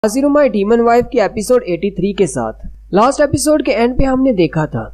हाजिर हूं my demon wife की एपिसोड 83 के साथ। लास्ट एपिसोड के एंड पे हमने देखा था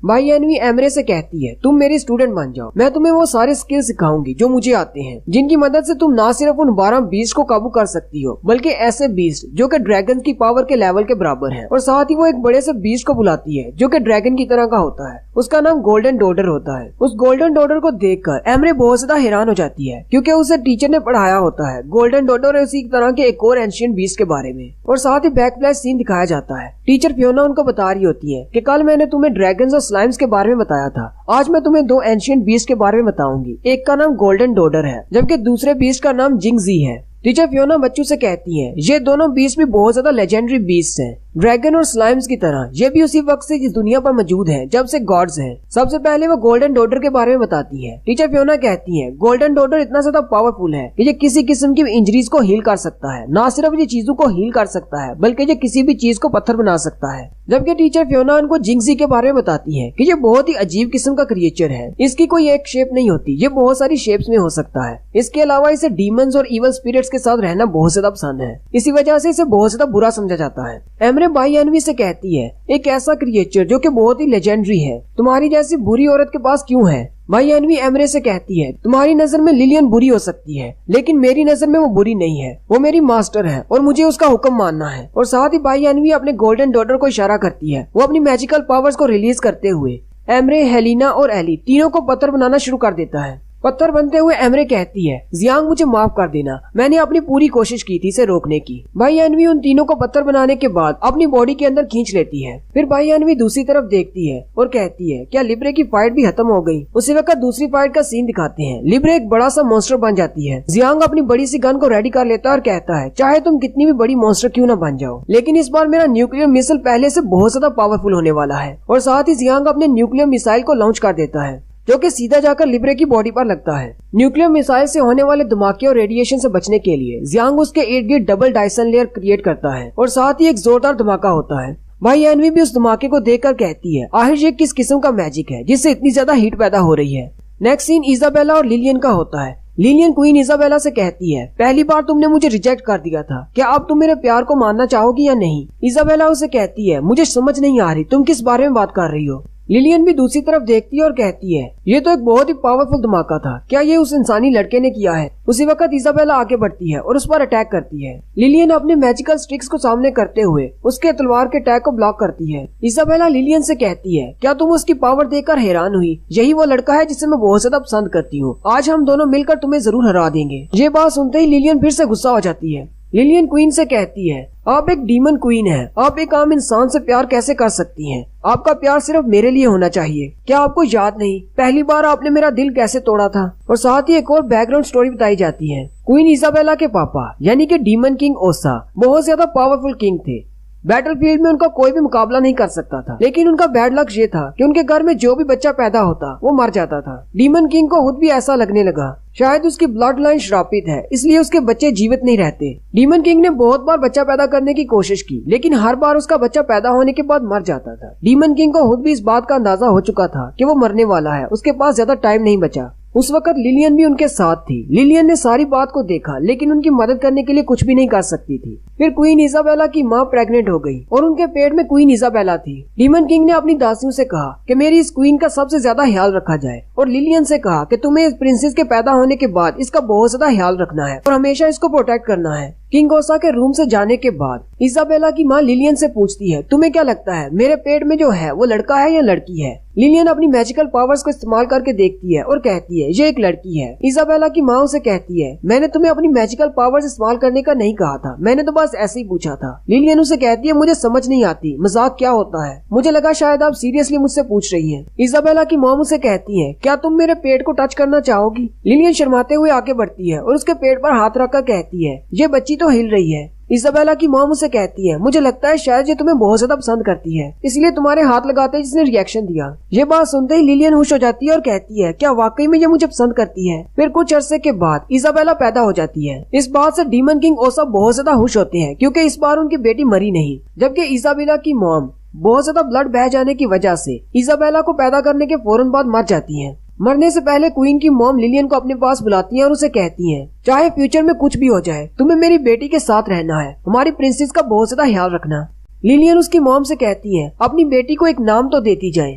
भाई एनवी एमरे से कहती है तुम मेरी स्टूडेंट बन जाओ, मैं तुम्हें वो सारे स्किल सिखाऊंगी जो मुझे आते हैं, जिनकी मदद से तुम ना सिर्फ उन 12 बीस्ट को काबू कर सकती हो बल्कि ऐसे बीस्ट जो कि ड्रैगन की पावर के लेवल के बराबर हैं। और साथ ही वो एक बड़े से बीस्ट को बुलाती है जो कि ड्रैगन की तरह का होता है। उसका नाम गोल्डन डॉटर होता है। उस गोल्डन डॉटर को देखकर एमरे बहुत ज्यादा हैरान हो जाती है क्योंकि उसे टीचर ने पढ़ाया होता है गोल्डन डॉटर और उसी तरह के एक और एंशिएंट बीस्ट के बारे में। और साथ ही बैक फ्लैश सीन दिखाया जाता है। टीचर फियोना उनको बता रही होती है कि कल मैंने तुम्हें ड्रैगन्स और स्लाइम्स के बारे में बताया था, आज मैं तुम्हें 2 एंशिएंट बीस्ट के बारे में बताऊंगी। एक का नाम गोल्डन डॉटर है जबकि दूसरे बीस्ट का नाम जिंगजी है। टीचर फियोना बच्चों से कहती है ये दोनों बीस्ट भी बहुत ज्यादा लेजेंडरी बीस्ट हैं, ड्रैगन और स्लाइम्स की तरह। ये भी उसी वक्त से इस दुनिया पर मौजूद हैं जब से गॉड्स हैं। सबसे पहले वो गोल्डन डॉटर के बारे में बताती है। टीचर फियोना कहती है गोल्डन डॉटर इतना ज्यादा पावरफुल है कि ये किसी किस्म की इंजरीज को हील कर सकता है। ना सिर्फ ये चीजों को हील कर सकता है बल्कि ये किसी भी चीज को पत्थर बना सकता है। जबकि टीचर फियोना उनको जिंगजी के बारे में बताती है कि ये बहुत ही अजीब किस्म का क्रिएचर है। इसकी कोई एक शेप नहीं होती, ये बहुत सारी शेप्स में हो सकता है। इसके अलावा इसे डीमंस और इवल स्पिरिट्स के साथ रहना बहुत ज्यादा पसंद है, इसी वजह से इसे बहुत ज्यादा बुरा समझा जाता है। एमरे बाई एनवी से कहती है एक ऐसा क्रिएचर जो कि बहुत ही लेजेंडरी है तुम्हारी जैसी बुरी औरत के पास क्यों है। भाई एनवी एमरे से कहती है तुम्हारी नजर में लिलियन बुरी हो सकती है लेकिन मेरी नजर में वो बुरी नहीं है, वो मेरी मास्टर है और मुझे उसका हुक्म मानना है। और साथ ही भाई एनवी अपने गोल्डन डॉटर को इशारा करती है वो अपनी मैजिकल पावर्स को रिलीज करते हुए एमरे, हेलिना और एली तीनों को पत्थर बनाना शुरू कर देता है। पत्थर बनते हुए एमरे कहती है जियांग मुझे माफ कर देना, मैंने अपनी पूरी कोशिश की थी इसे रोकने की। भाई एनवी उन तीनों को पत्थर बनाने के बाद अपनी बॉडी के अंदर खींच लेती है। फिर भाई एनवी दूसरी तरफ देखती है और कहती है क्या लिब्रे की फाइट भी खत्म हो गई। उसी वक्त दूसरी फाइट का सीन दिखाते हैं। लिब्रे एक बड़ा सा मॉन्स्टर बन जाती है। जियांग अपनी बड़ी सी गन को रेडी कर लेता है और कहता है चाहे तुम कितनी भी बड़ी मॉन्स्टर क्यों न बन जाओ, लेकिन इस बार मेरा न्यूक्लियर मिसाइल पहले से बहुत ज्यादा पावरफुल होने वाला है। और साथ ही जियांग अपने न्यूक्लियर मिसाइल को लॉन्च कर देता है जो कि सीधा जाकर लिब्रे की बॉडी पर लगता है। न्यूक्लियर मिसाइल से होने वाले धमाके और रेडिएशन से बचने के लिए जियांग उसके इर्द गिर्द डबल डायसन लेयर क्रिएट करता है और साथ ही एक जोरदार धमाका होता है। भाई एनवी भी उस धमाके को देखकर कहती है आखिर ये किस किस्म का मैजिक है जिससे इतनी ज्यादा हीट पैदा हो रही है। नेक्स्ट सीन इजाबेला और लिलियन का होता है। लिलियन क्वीन इजाबेला से कहती है पहली बार तुमने मुझे रिजेक्ट कर दिया था, क्या अब तुम मेरे प्यार को मानना चाहोगी या नहीं। इजाबेला उसे कहती है मुझे समझ नहीं आ रही तुम किस बारे में बात कर रही हो। लिलियन भी दूसरी तरफ देखती है और कहती है ये तो एक बहुत ही पावरफुल धमाका था, क्या ये उस इंसानी लड़के ने किया है। उसी वक्त इजाबेला आगे बढ़ती है और उस पर अटैक करती है। लिलियन अपने मैजिकल स्टिक्स को सामने करते हुए उसके तलवार के अटैक को ब्लॉक करती है। इजाबेला लिलियन से कहती है क्या तुम उसकी पावर देखकर हैरान हुई, यही वो लड़का है जिसे मैं बहुत ज्यादा पसंद करती हूँ, आज हम दोनों मिलकर तुम्हें जरूर हरा देंगे। ये बात सुनते ही लिलियन फिर से गुस्सा हो जाती है। लिलियन क्वीन से कहती है आप एक डीमन क्वीन हैं, आप एक आम इंसान से प्यार कैसे कर सकती हैं? आपका प्यार सिर्फ मेरे लिए होना चाहिए। क्या आपको याद नहीं पहली बार आपने मेरा दिल कैसे तोड़ा था। और साथ ही एक और बैकग्राउंड स्टोरी बताई जाती है। क्वीन इजाबेला के पापा यानी कि डीमन किंग ओसा बहुत ज्यादा पावरफुल किंग थे। बैटलफील्ड में उनका कोई भी मुकाबला नहीं कर सकता था, लेकिन उनका बैड लक ये था कि उनके घर में जो भी बच्चा पैदा होता वो मर जाता था। डीमन किंग को खुद भी ऐसा लगने लगा शायद उसकी ब्लड लाइन श्रापित है इसलिए उसके बच्चे जीवित नहीं रहते। डीमन किंग ने बहुत बार बच्चा पैदा करने की कोशिश की लेकिन हर बार उसका बच्चा पैदा होने के बाद मर जाता था। डीमन किंग को खुद भी इस बात का अंदाजा हो चुका था कि वो मरने वाला है, उसके पास ज्यादा टाइम नहीं बचा। उस वक्त लिलियन भी उनके साथ थी। लिलियन ने सारी बात को देखा लेकिन उनकी मदद करने के लिए कुछ भी नहीं कर सकती थी। फिर क्वीन इजाबेला की माँ प्रेग्नेंट हो गई और उनके पेट में क्वीन इजाबेला थी। डीमन किंग ने अपनी दासियों से कहा कि मेरी इस क्वीन का सबसे ज्यादा ख्याल रखा जाए और लिलियन से कहा कि तुम्हें इस प्रिंसेस के पैदा होने के बाद इसका बहुत ज्यादा ख्याल रखना है और हमेशा इसको प्रोटेक्ट करना है। किंग ओसा के रूम से जाने के बाद इजाबेला की माँ लिलियन से पूछती है तुम्हें क्या लगता है मेरे पेट में जो है वो लड़का है या लड़की है। लिलियन अपनी मैजिकल पावर्स को इस्तेमाल करके देखती है और कहती है ये एक लड़की है। इजाबेला की माँ उसे कहती है मैंने तुम्हें अपनी मैजिकल पावर्स इस्तेमाल करने का नहीं कहा था, मैंने तो बस ऐसे ही पूछा था। लिलियन उसे कहती है मुझे समझ नहीं आती मजाक क्या होता है, मुझे लगा शायद आप सीरियसली मुझसे पूछ रही हैं। इजाबेला की माँ उसे कहती है क्या तुम मेरे पेट को टच करना चाहोगी। लिलियन शर्माते हुए आगे बढ़ती है और उसके पेट पर हाथ रखकर कहती है ये बच्ची तो हिल रही है। इजाबेला की मॉम उसे कहती है मुझे लगता है शायद ये तुम्हें बहुत ज्यादा पसंद करती है इसलिए तुम्हारे हाथ लगाते ही जिसने रिएक्शन दिया। ये बात सुनते ही लिलियन खुश हो जाती है और कहती है क्या वाकई में ये मुझे पसंद करती है। फिर कुछ अरसे के बाद इजाबेला पैदा हो जाती है। इस बात से डीमन किंग ओसा बहुत ज्यादा खुश होते हैं क्योंकि इस बार उनकी बेटी मरी नहीं, जबकि इजाबेला की मॉम बहुत ज्यादा ब्लड बह जाने की वजह से इजाबेला को पैदा करने के फौरन बाद मर जाती है। मरने से पहले क्वीन की मॉम लिलियन को अपने पास बुलाती है और उसे कहती है, चाहे फ्यूचर में कुछ भी हो जाए, तुम्हें मेरी बेटी के साथ रहना है, हमारी प्रिंसेस का बहुत ज्यादा ख्याल रखना। लिलियन उसकी मॉम से कहती है, अपनी बेटी को एक नाम तो देती जाए।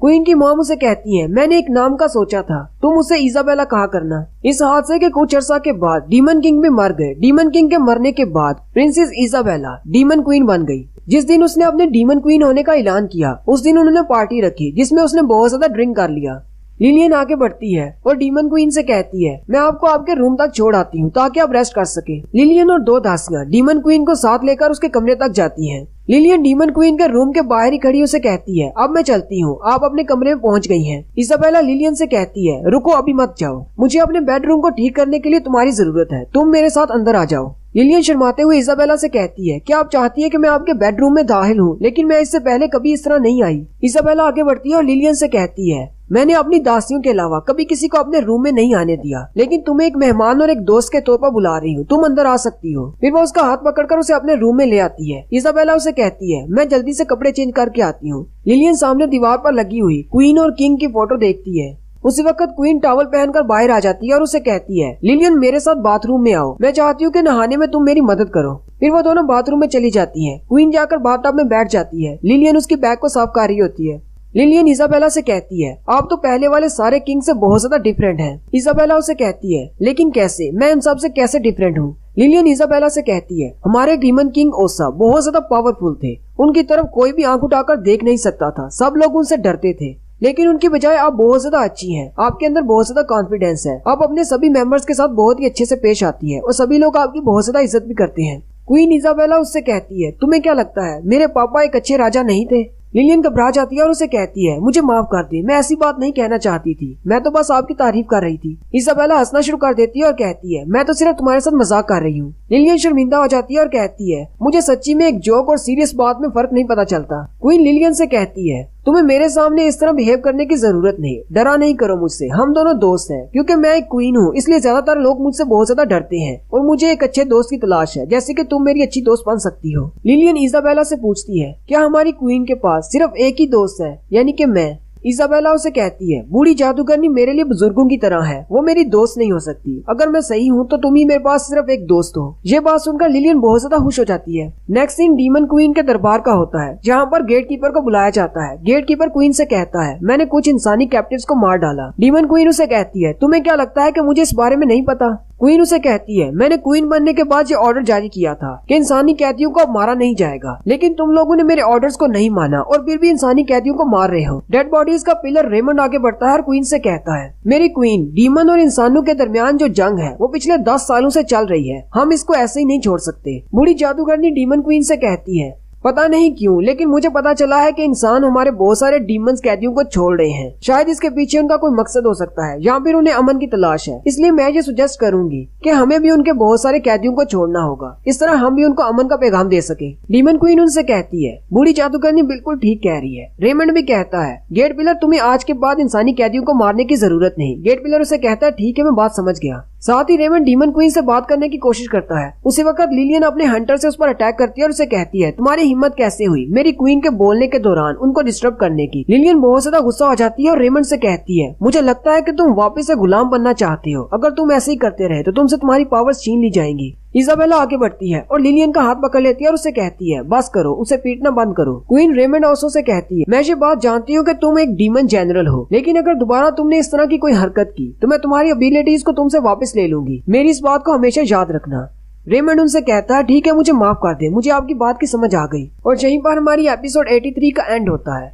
क्वीन की मॉम उसे कहती है, मैंने एक नाम का सोचा था, तुम उसे इजाबेला कहा करना। इस हादसे के कुछ अर्सा के बाद डीमन किंग भी मर गए। डीमन किंग के मरने के बाद प्रिंसेस इजाबेला डीमन क्वीन बन गई। जिस दिन उसने अपने डीमन क्वीन होने का ऐलान किया, उस दिन उन्होंने पार्टी रखी जिसमें उसने बहुत ज्यादा ड्रिंक कर लिया। लिलियन आगे बढ़ती है और डीमन क्वीन से कहती है, मैं आपको आपके रूम तक छोड़ आती हूँ ताकि आप रेस्ट कर सके। लिलियन और 2 दासियां डीमन क्वीन को साथ लेकर उसके कमरे तक जाती हैं। लिलियन डीमन क्वीन के रूम के बाहर ही खड़ी उसे कहती है, अब मैं चलती हूँ, आप अपने कमरे में पहुँच गई हैं। इजाबेला लिलियन से कहती है, रुको, अभी मत जाओ, मुझे अपने बेडरूम को ठीक करने के लिए तुम्हारी जरूरत है, तुम मेरे साथ अंदर आ जाओ। लिलियन शर्माते हुए इजाबेला से कहती है, क्या आप चाहती है कि मैं आपके बेडरूम में दाखिल हूँ, लेकिन मैं इससे पहले कभी इस तरह नहीं आई। इजाबेला आगे बढ़ती है और लिलियन से कहती है, मैंने अपनी दासियों के अलावा कभी किसी को अपने रूम में नहीं आने दिया, लेकिन तुम्हें एक मेहमान और एक दोस्त के तौर पर बुला रही हूँ, तुम अंदर आ सकती हो। फिर वो उसका हाथ पकड़कर उसे अपने रूम में ले आती है। इजाबेला उसे कहती है, मैं जल्दी से कपड़े चेंज करके आती हूँ। लिलियन सामने दीवार पर लगी हुई क्वीन और किंग की फोटो देखती है। उसी वक्त क्वीन टॉवल पहनकर बाहर आ जाती है और उसे कहती है, लिलियन मेरे साथ बाथरूम में आओ, मैं चाहती हूँ कि नहाने में तुम मेरी मदद करो। फिर वो दोनों बाथरूम में चली जाती हैं। क्वीन जाकर बाथटब में बैठ जाती है। लिलियन उसकी बैग को साफ कर रही होती है। लिलियन इजाबेला से कहती है, आप तो पहले वाले सारे किंग से बहुत ज्यादा डिफरेंट हैं। इजाबेला उसे कहती है, लेकिन कैसे, मैं इन सब से कैसे डिफरेंट हूँ। लिलियन इजाबेला से कहती है, हमारे डीमन किंग ओसा बहुत ज्यादा पावरफुल थे, उनकी तरफ कोई भी आंख उठाकर देख नहीं सकता था, सब लोग उनसे डरते थे, लेकिन उनकी बजाय आप बहुत ज्यादा अच्छी हैं, आपके अंदर बहुत ज्यादा कॉन्फिडेंस है, आप अपने सभी मेंबर्स के साथ बहुत ही अच्छे से पेश आती है और सभी लोग आपकी बहुत ज्यादा इज्जत भी करते हैं। क्वीन इजाबेला उससे कहती है, तुम्हें क्या लगता है मेरे पापा एक अच्छे राजा नहीं थे। लिलियन घबरा जाती है और उसे कहती है, मुझे माफ कर दे, मैं ऐसी बात नहीं कहना चाहती थी, मैं तो बस आपकी तारीफ कर रही थी। इजाबेला हंसना शुरू कर देती है और कहती है, मैं तो सिर्फ तुम्हारे साथ मजाक कर रही हूँ। लिलियन शर्मिंदा हो जाती है और कहती है, मुझे सच्ची में एक जोक और सीरियस बात में फर्क नहीं पता चलता। क्वीन लिलियन से कहती है, तुम्हें मेरे सामने इस तरह बिहेव करने की जरूरत नहीं, डरा नहीं करो मुझसे, हम दोनों दोस्त हैं। क्योंकि मैं एक क्वीन हूँ, इसलिए ज्यादातर लोग मुझसे बहुत ज्यादा डरते हैं और मुझे एक अच्छे दोस्त की तलाश है, जैसे कि तुम मेरी अच्छी दोस्त बन सकती हो। लिलियन इजाबेला से पूछती है, क्या हमारी क्वीन के पास सिर्फ एक ही दोस्त है, यानी कि मैं। इजाबेला उसे कहती है, बूढ़ी जादूगरनी मेरे लिए बुजुर्गों की तरह है, वो मेरी दोस्त नहीं हो सकती। अगर मैं सही हूँ तो तुम ही मेरे पास सिर्फ एक दोस्त हो। ये बात सुनकर लिलियन बहुत ज्यादा खुश हो जाती है। नेक्स्ट सीन डीमन क्वीन के दरबार का होता है, जहाँ पर गेट कीपर को बुलाया जाता है। गेट कीपर क्वीन से कहता है, मैंने कुछ इंसानी कैप्टिव्स को मार डाला। डीमन क्वीन उसे कहती है, तुम्हें क्या लगता है कि मुझे इस बारे में नहीं पता। क्वीन उसे कहती है, मैंने क्वीन बनने के बाद ये ऑर्डर जारी किया था कि इंसानी कैदियों को अब मारा नहीं जाएगा, लेकिन तुम लोगों ने मेरे ऑर्डर्स को नहीं माना और फिर भी इंसानी कैदियों को मार रहे हो। डेड बॉडीज का पिलर रेमंड आगे बढ़ता है और क्वीन से कहता है, मेरी क्वीन, डीमन और इंसानों के दरमियान जो जंग है वो पिछले 10 सालों से चल रही है, हम इसको ऐसे ही नहीं छोड़ सकते। बूढ़ी जादूगरनी डीमन क्वीन से कहती है, पता नहीं क्यों, लेकिन मुझे पता चला है कि इंसान हमारे बहुत सारे डीमंस कैदियों को छोड़ रहे हैं। शायद इसके पीछे उनका कोई मकसद हो सकता है या फिर उन्हें अमन की तलाश है। इसलिए मैं ये सुजेस्ट करूंगी कि हमें भी उनके बहुत सारे कैदियों को छोड़ना होगा, इस तरह हम भी उनको अमन का पैगाम दे सके। डीमन क्वीन उनसे कहती है, बूढ़ी जादूगरनी बिल्कुल ठीक कह रही है। रेमंड भी कहता है, गेट पिलर, तुम्हें आज के बाद इंसानी कैदियों को मारने की जरूरत नहीं। गेट पिलर उसे कहता है, ठीक है, मैं बात समझ गया। साथ ही रेमंड डीमन क्वीन से बात करने की कोशिश करता है। उसी वक्त लिलियन अपने हंटर से उस पर अटैक करती है और उसे कहती है, तुम्हारी हिम्मत कैसे हुई मेरी क्वीन के बोलने के दौरान उनको डिस्टर्ब करने की। लिलियन बहुत ज्यादा गुस्सा हो जाती है और रेमंड से कहती है, मुझे लगता है कि तुम वापस से गुलाम बनना चाहते हो, अगर तुम ऐसे ही करते रहे तो तुमसे तुम्हारी पावर्स छीन ली जाएंगी। इजाबेला आगे बढ़ती है और लिलियन का हाथ पकड़ लेती है और उसे कहती है, बस करो, उसे पीटना बंद करो। क्वीन रेमंड ओसो से कहती है, मैं ये बात जानती हूँ कि तुम एक डीमन जनरल हो, लेकिन अगर दोबारा तुमने इस तरह की कोई हरकत की तो मैं तुम्हारी एबिलिटीज को तुमसे वापस ले लूंगी, मेरी इस बात को हमेशा याद रखना। रेमंड उनसे कहता है, ठीक है, मुझे माफ कर दे, मुझे आपकी बात की समझ आ गई। और यहीं पर हमारी एपिसोड 83 का एंड होता है।